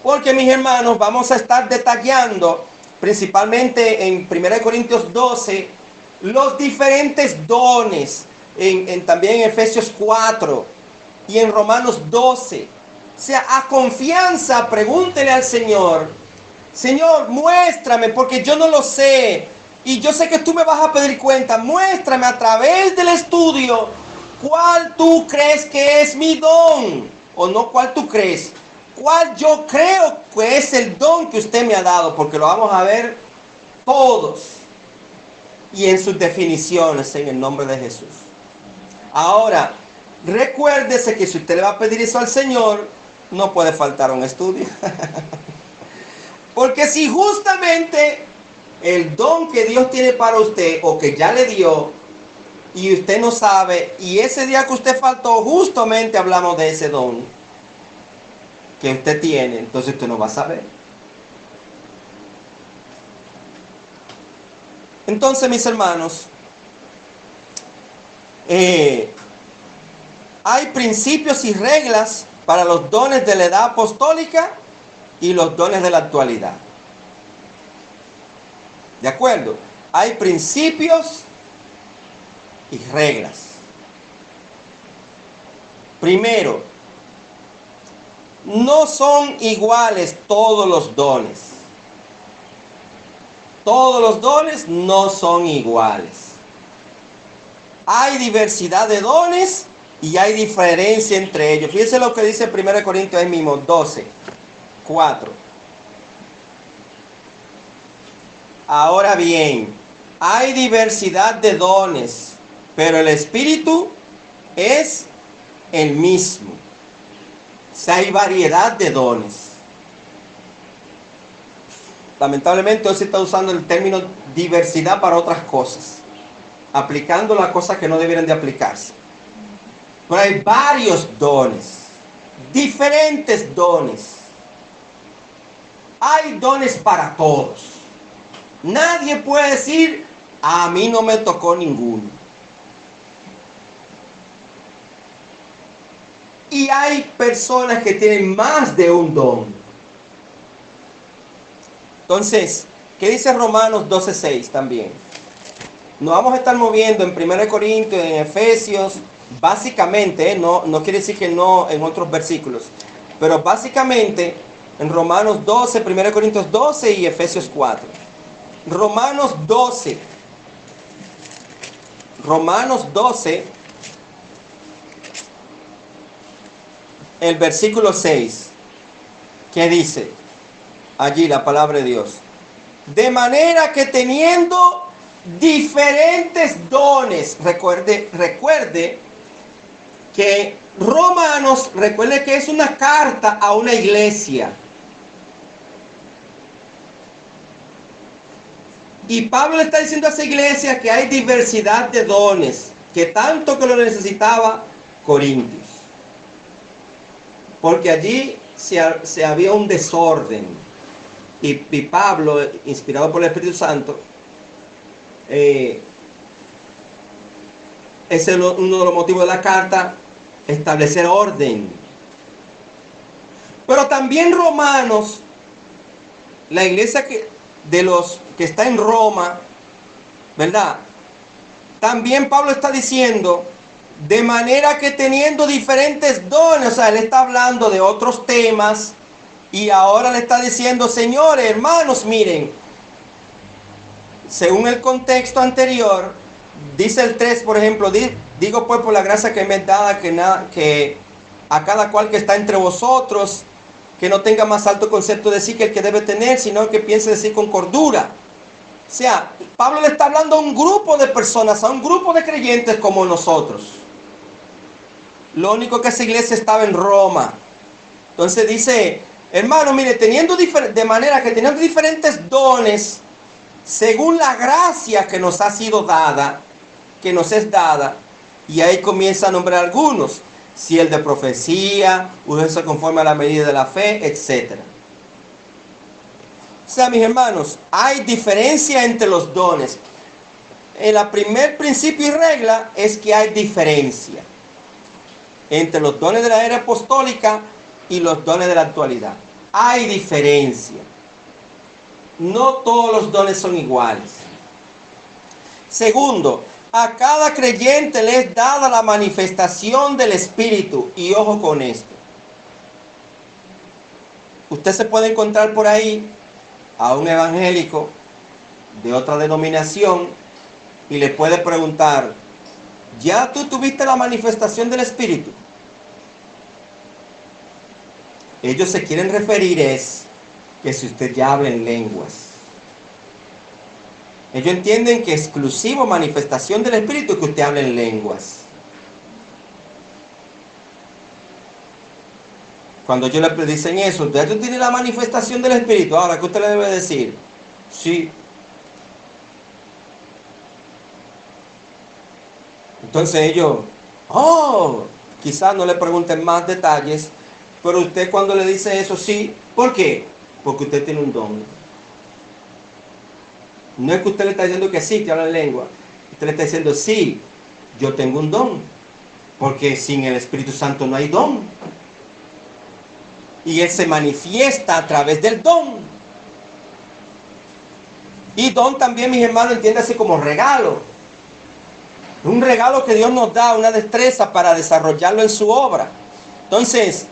Porque, mis hermanos, vamos a estar detallando, principalmente en 1 Corintios 12, los diferentes dones, también en Efesios 4 y en Romanos 12. O sea, a confianza, pregúntele al Señor, Señor, muéstrame, porque yo no lo sé. Y yo sé que tú me vas a pedir cuenta. Muéstrame a través del estudio cuál tú crees que es mi don. O no cuál tú crees. Cuál yo creo que es el don que usted me ha dado. Porque lo vamos a ver todos. Y en sus definiciones en el nombre de Jesús. Ahora, recuérdese que si usted le va a pedir eso al Señor, no puede faltar un estudio. Porque si justamente el don que Dios tiene para usted o que ya le dio y usted no sabe, y ese día que usted faltó justamente hablamos de ese don que usted tiene, entonces usted no va a saber. Entonces, mis hermanos, hay principios y reglas para los dones de la edad apostólica y los dones de la actualidad. ¿De acuerdo? Hay principios y reglas. Primero, no son iguales todos los dones. Todos los dones no son iguales. Hay diversidad de dones y hay diferencia entre ellos. Fíjense lo que dice 1 Corintios ahí mismo, 12, 4. Ahora bien, hay diversidad de dones, pero el Espíritu es el mismo. O sea, hay variedad de dones. Lamentablemente hoy se está usando el término diversidad para otras cosas, aplicándolo a cosas que no debieran de aplicarse. Pero hay varios dones, diferentes dones. Hay dones para todos. Nadie puede decir, a mí no me tocó ninguno. Y hay personas que tienen más de un don. Entonces, ¿qué dice Romanos 12:6 también? Nos vamos a estar moviendo en 1 Corintios, en Efesios, básicamente, no quiere decir que no en otros versículos, pero básicamente en Romanos 12, 1 Corintios 12 y Efesios 4. Romanos 12, el versículo 6, que dice allí la palabra de Dios: de manera que teniendo diferentes dones, recuerde que Romanos, recuerde que es una carta a una iglesia. Y Pablo le está diciendo a esa iglesia que hay diversidad de dones, que tanto que lo necesitaba Corintios. Porque allí se había un desorden. Y Pablo, inspirado por el Espíritu Santo, ese es uno de los motivos de la carta, establecer orden. Pero también Romanos, la iglesia de los que está en Roma, ¿verdad? También Pablo está diciendo De manera que teniendo diferentes dones, o sea, él está hablando de otros temas y ahora le está diciendo, señores, hermanos, miren, según el contexto anterior, dice el 3, por ejemplo, digo pues por la gracia que me es dada, que a cada cual que está entre vosotros, que no tenga más alto concepto de sí que el que debe tener, sino que piense de sí con cordura. O sea, Pablo le está hablando a un grupo de personas, a un grupo de creyentes como nosotros. Lo único que esa iglesia estaba en Roma. Entonces dice, hermano, mire, de manera que teniendo diferentes dones, según la gracia que nos ha sido dada, que nos es dada, y ahí comienza a nombrar algunos, si el de profecía, uso conforme a la medida de la fe, etc. O sea, mis hermanos, hay diferencia entre los dones. El primer principio y regla es que hay diferencia entre los dones de la era apostólica y los dones de la actualidad. Hay diferencia. No todos los dones son iguales. Segundo, a cada creyente le es dada la manifestación del Espíritu. Y ojo con esto. Usted se puede encontrar por ahí a un evangélico de otra denominación y le puede preguntar, ¿ya tú tuviste la manifestación del Espíritu? Ellos se quieren referir es que si usted ya habla en lenguas. Ellos entienden que exclusivo manifestación del Espíritu es que usted hable en lenguas. Cuando ellos le dicen eso, ¿ya tú tienes la manifestación del Espíritu? Ahora, ¿qué usted le debe decir? Sí. Entonces ellos, quizás no le pregunten más detalles, pero usted cuando le dice eso, sí. ¿Por qué? Porque usted tiene un don. No es que usted le está diciendo que sí, que habla en lengua. Usted le está diciendo, sí, yo tengo un don. Porque sin el Espíritu Santo no hay don. Y Él se manifiesta a través del don. Y don también, mis hermanos, entiéndase como regalo. Un regalo que Dios nos da, una destreza para desarrollarlo en su obra. Entonces,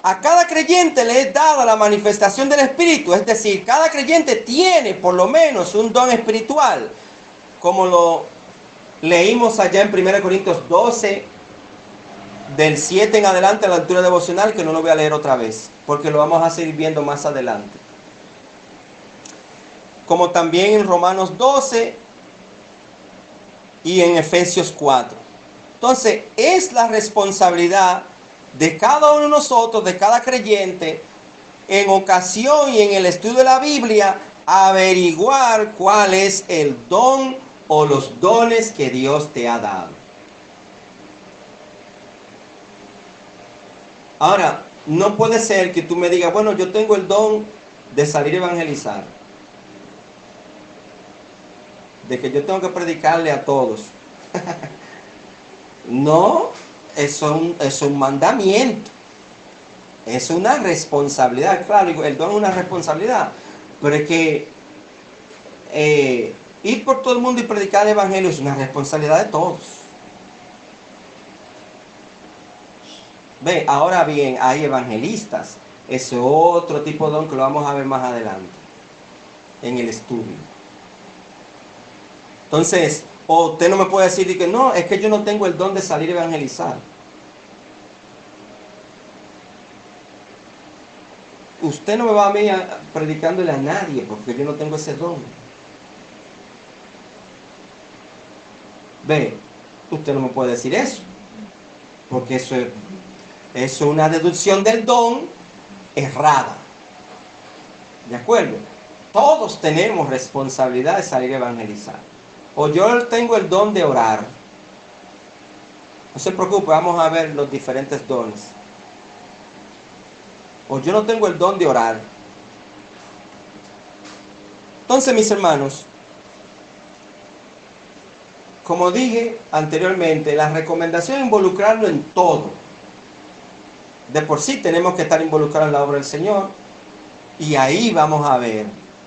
a cada creyente le es dada la manifestación del Espíritu. Es decir, cada creyente tiene por lo menos un don espiritual. Como lo leímos allá en 1 Corintios 12, del 7 en adelante, a la lectura devocional, que no lo voy a leer otra vez, porque lo vamos a seguir viendo más adelante. Como también en Romanos 12 y en Efesios 4. Entonces, es la responsabilidad de cada uno de nosotros, de cada creyente, en ocasión y en el estudio de la Biblia, averiguar cuál es el don o los dones que Dios te ha dado. Ahora, no puede ser que tú me digas, bueno, yo tengo el don de salir a evangelizar, de que yo tengo que predicarle a todos. No, eso es un mandamiento. Es una responsabilidad. Claro, el don es una responsabilidad. Pero es que ir por todo el mundo y predicar el evangelio es una responsabilidad de todos. Ve, ahora bien, hay evangelistas. Ese otro tipo de don que lo vamos a ver más adelante en el estudio. Entonces, usted no me puede decir que no, es que yo no tengo el don de salir a evangelizar. Usted no me va a mí predicándole a nadie porque yo no tengo ese don. Ve, usted no me puede decir eso, porque eso es una deducción del don errada. ¿De acuerdo? Todos tenemos responsabilidad de salir a evangelizar. O yo tengo el don de orar. No se preocupe, vamos a ver los diferentes dones. O yo no tengo el don de orar. Entonces, mis hermanos, como dije anteriormente, la recomendación es involucrarlo en todo. De por sí tenemos que estar involucrados en la obra del Señor. Y ahí vamos a ver,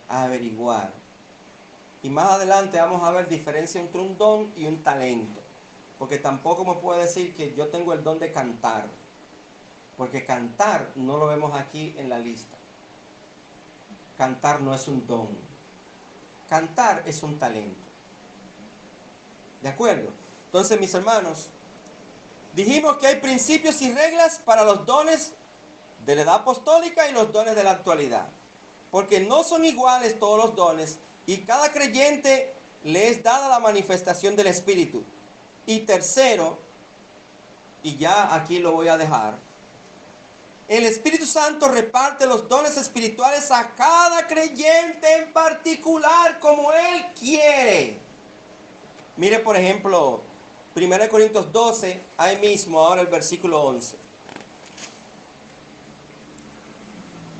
a averiguar. Y más adelante vamos a ver diferencia entre un don y un talento. Porque tampoco me puede decir que yo tengo el don de cantar. Porque cantar no lo vemos aquí en la lista. Cantar no es un don. Cantar es un talento. ¿De acuerdo? Entonces, mis hermanos, dijimos que hay principios y reglas para los dones de la edad apostólica y los dones de la actualidad. Porque no son iguales todos los dones y cada creyente le es dada la manifestación del Espíritu. Y tercero, y ya aquí lo voy a dejar, el Espíritu Santo reparte los dones espirituales a cada creyente en particular como Él quiere. Mire, por ejemplo, 1 Corintios 12, ahí mismo, ahora el versículo 11.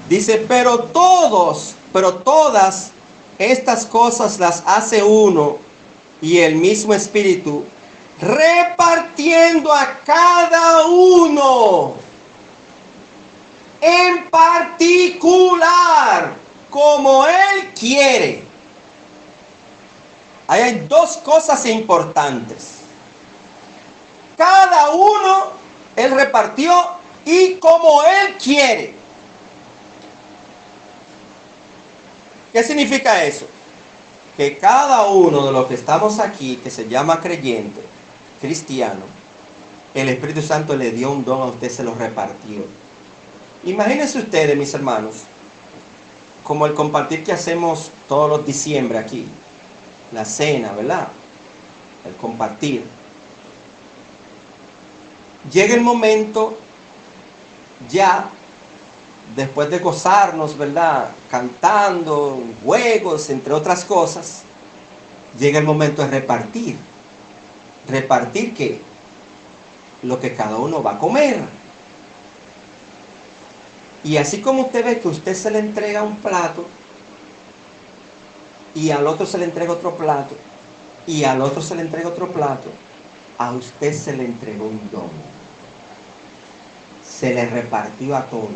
Dice, pero todas estas cosas las hace uno y el mismo Espíritu, repartiendo a cada uno en particular como Él quiere. Ahí hay dos cosas importantes. Cada uno Él repartió y como Él quiere. ¿Qué significa eso? Que cada uno de los que estamos aquí, que se llama creyente, cristiano, el Espíritu Santo le dio un don a usted, se lo repartió. Imagínense ustedes, mis hermanos, como el compartir que hacemos todos los diciembre aquí, la cena, ¿verdad? El compartir. Llega el momento ya, después de gozarnos, ¿verdad? Cantando, juegos, entre otras cosas, llega el momento de repartir. ¿Repartir qué? Lo que cada uno va a comer. Y así como usted ve que usted se le entrega un plato, y al otro se le entrega otro plato, y al otro se le entrega otro plato, a usted se le entregó un don. Se le repartió a todos.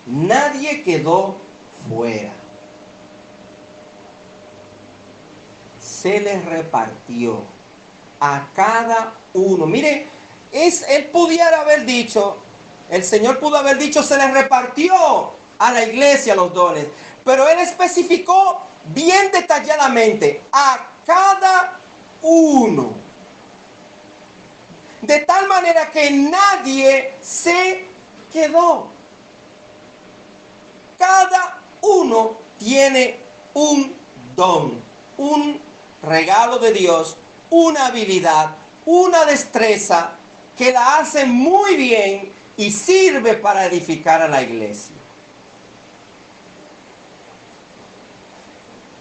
Nadie quedó fuera. Se le repartió a cada uno. Mire, él pudiera haber dicho, el Señor pudo haber dicho, se le repartió a la iglesia los dones. Pero Él especificó bien detalladamente a cada uno. De tal manera que nadie se quedó. Cada uno tiene un don, un regalo de Dios, una habilidad, una destreza que la hace muy bien y sirve para edificar a la iglesia.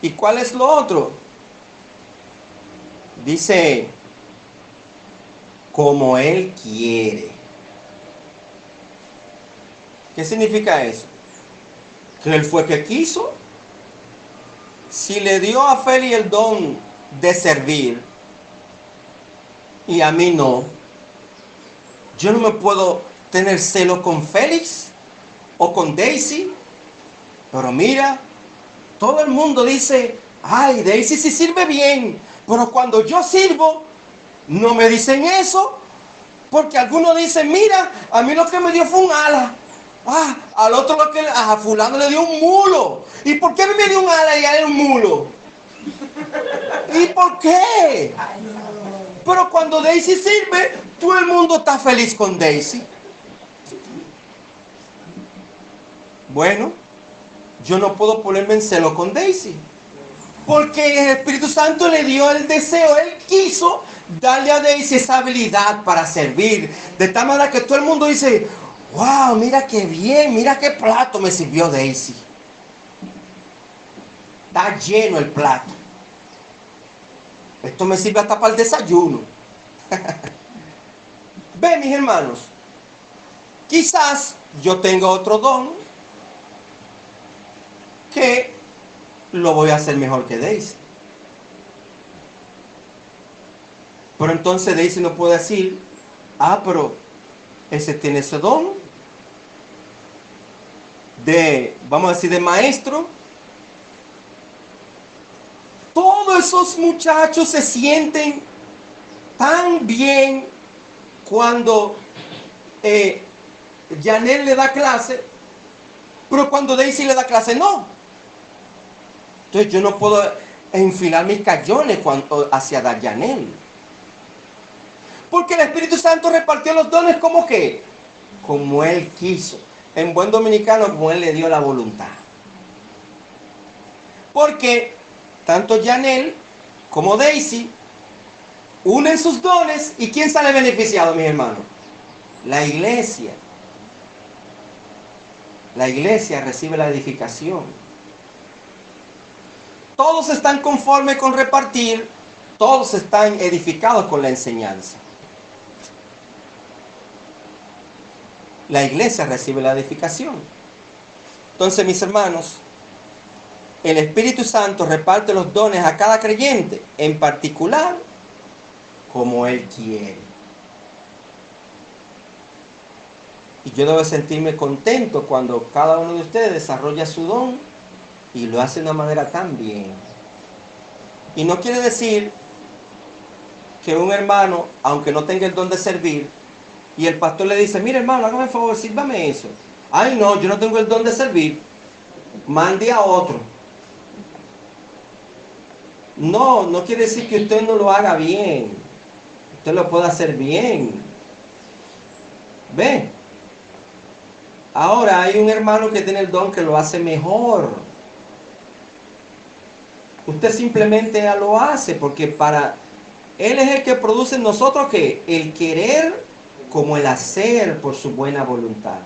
¿Y cuál es lo otro? Dice, como Él quiere. ¿Qué significa eso? Que Él fue que quiso. Si le dio a Feli el don de servir y a mí no, yo no me puedo tener celo con Félix o con Daisy. Pero mira, todo el mundo dice, ay, Daisy sí sirve bien, pero cuando yo sirvo, no me dicen eso, porque algunos dicen, mira, a mí lo que me dio fue un ala. Al otro a fulano le dio un mulo. ¿Y por qué a mí me dio un ala y a él un mulo? ¿Y por qué? Pero cuando Daisy sirve, todo el mundo está feliz con Daisy. Bueno, yo no puedo ponerme en celo con Daisy, porque el Espíritu Santo le dio el deseo, Él quiso darle a Daisy esa habilidad para servir, de tal manera que todo el mundo dice, wow, mira qué bien, mira qué plato me sirvió Daisy. Está lleno el plato. Esto me sirve hasta para el desayuno. Ven, mis hermanos, quizás yo tenga otro don que lo voy a hacer mejor que Daisy. Pero entonces Daisy no puede decir, pero ese tiene ese don de, vamos a decir, de maestro. Todos esos muchachos se sienten tan bien cuando Janet le da clase, pero cuando Daisy le da clase no. Entonces yo no puedo enfilar mis cañones hacia Janet. Porque el Espíritu Santo repartió los dones como que, como Él quiso. En buen dominicano, como Él le dio la voluntad. Porque tanto Janet como Daisy unen sus dones. ¿Y quién sale beneficiado, mis hermanos? La iglesia. La iglesia recibe la edificación. Todos están conformes con repartir. Todos están edificados con la enseñanza. La iglesia recibe la edificación. Entonces, mis hermanos, el Espíritu Santo reparte los dones a cada creyente, en particular, como Él quiere. Y yo debo sentirme contento cuando cada uno de ustedes desarrolla su don y lo hace de una manera tan bien. Y no quiere decir que un hermano, aunque no tenga el don de servir, y el pastor le dice, mire hermano, hágame el favor, sírvame eso. Ay no, yo no tengo el don de servir. Mande a otro. No quiere decir que usted no lo haga bien. Usted lo puede hacer bien. ¿Ve? Ahora hay un hermano que tiene el don que lo hace mejor. Usted simplemente ya lo hace porque Él es el que produce en nosotros que el querer como el hacer por su buena voluntad.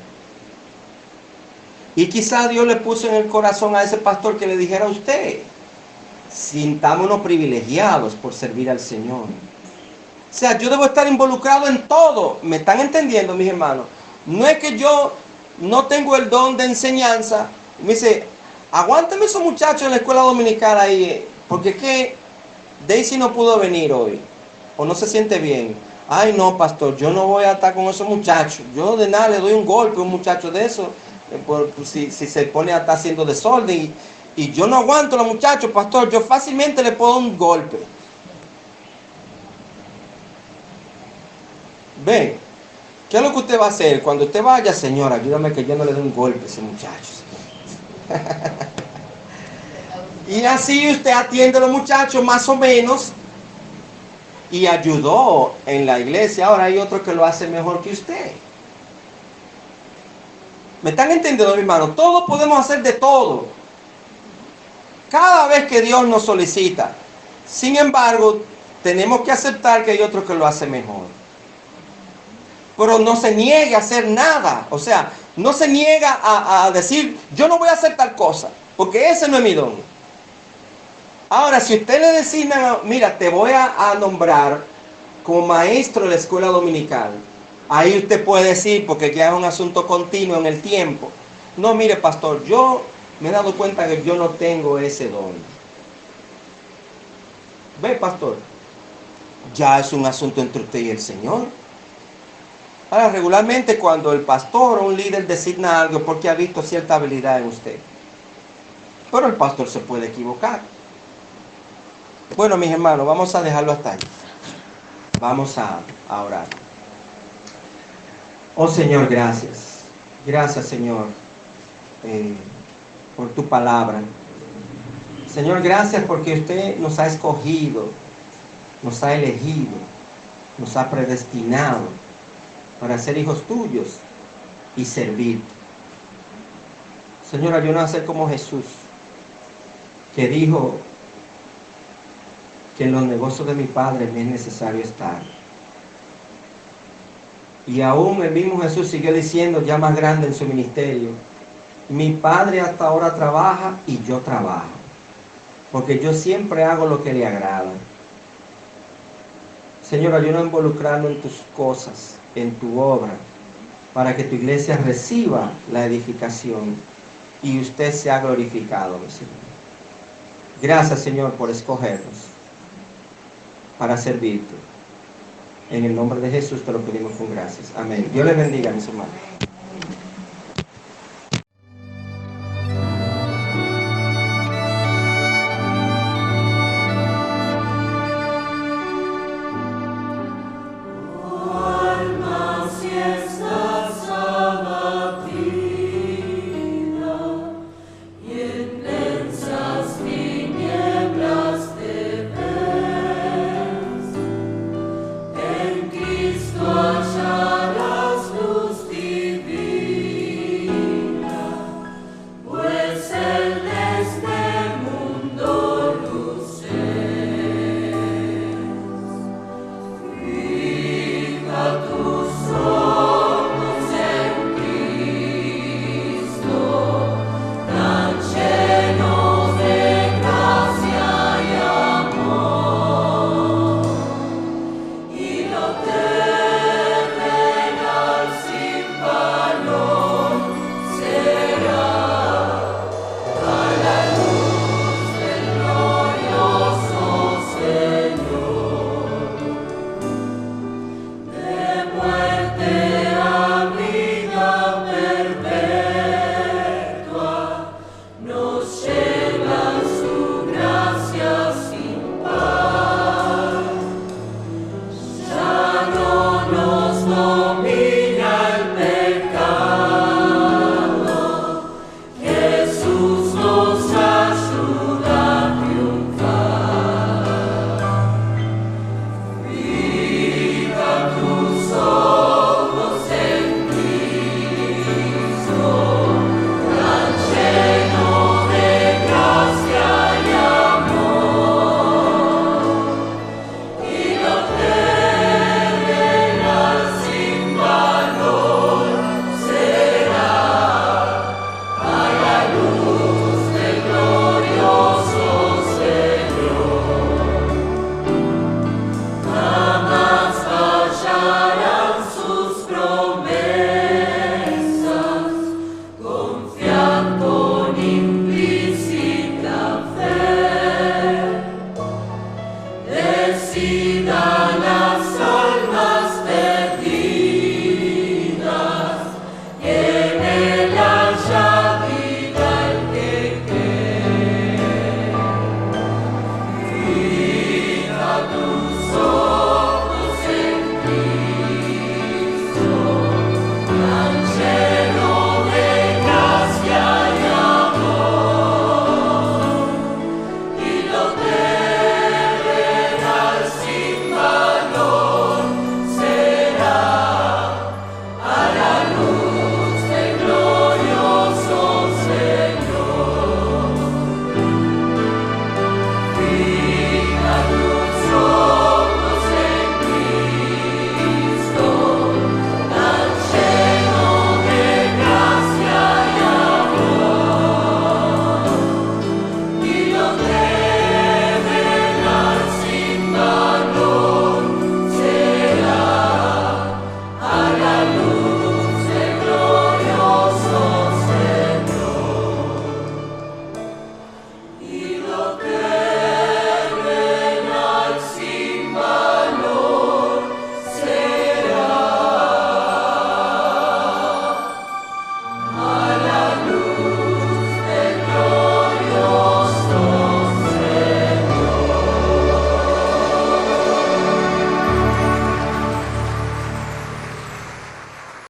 Y quizá Dios le puso en el corazón a ese pastor que le dijera a usted, sintámonos privilegiados por servir al Señor. O sea, yo debo estar involucrado en todo. ¿Me están entendiendo, mis hermanos? No es que yo no tengo el don de enseñanza. Me dice, aguántame esos muchachos en la escuela dominical ahí, porque es que Daisy no pudo venir hoy, o no se siente bien. Ay no, pastor, yo no voy a estar con esos muchachos. Yo de nada le doy un golpe a un muchacho de eso, si se pone a estar haciendo desorden. Y yo no aguanto a los muchachos, pastor, yo fácilmente le puedo dar un golpe. Ve, ¿qué es lo que usted va a hacer? Cuando usted vaya, Señor, ayúdame que yo no le dé un golpe a ese muchacho. Y así usted atiende a los muchachos más o menos y ayudó en la iglesia. Ahora hay otro que lo hace mejor que usted. ¿Me están entendiendo, mi hermano? Todos podemos hacer de todo. Cada vez que Dios nos solicita. Sin embargo, tenemos que aceptar que hay otro que lo hace mejor. Pero no se niegue a hacer nada. O sea, no se niega a decir, yo no voy a hacer tal cosa, porque ese no es mi don. Ahora, si usted le designa, mira, te voy a nombrar como maestro de la escuela dominical, ahí usted puede decir, porque ya es un asunto continuo en el tiempo, no, mire, pastor, yo me he dado cuenta que yo no tengo ese don. Ve, pastor, ya es un asunto entre usted y el Señor. Ahora, regularmente cuando el pastor o un líder designa algo, porque ha visto cierta habilidad en usted. Pero el pastor se puede equivocar. Bueno, mis hermanos, vamos a dejarlo hasta ahí. Vamos a orar. Oh Señor, gracias. Gracias, Señor, por tu palabra. Señor, gracias porque usted nos ha escogido, nos ha elegido, nos ha predestinado para ser hijos tuyos y servir. Señor, ayúdanos a ser como Jesús, que dijo que en los negocios de mi Padre me es necesario estar. Y aún el mismo Jesús siguió diciendo, ya más grande en su ministerio, mi Padre hasta ahora trabaja y yo trabajo, porque yo siempre hago lo que le agrada. Señor, ayúdanos a involucrarnos en tus cosas, en tu obra, para que tu iglesia reciba la edificación y usted sea glorificado, mi Señor. Gracias, Señor, por escogernos para servirte. En el nombre de Jesús te lo pedimos con gracias. Amén. Dios les bendiga, mis hermanos.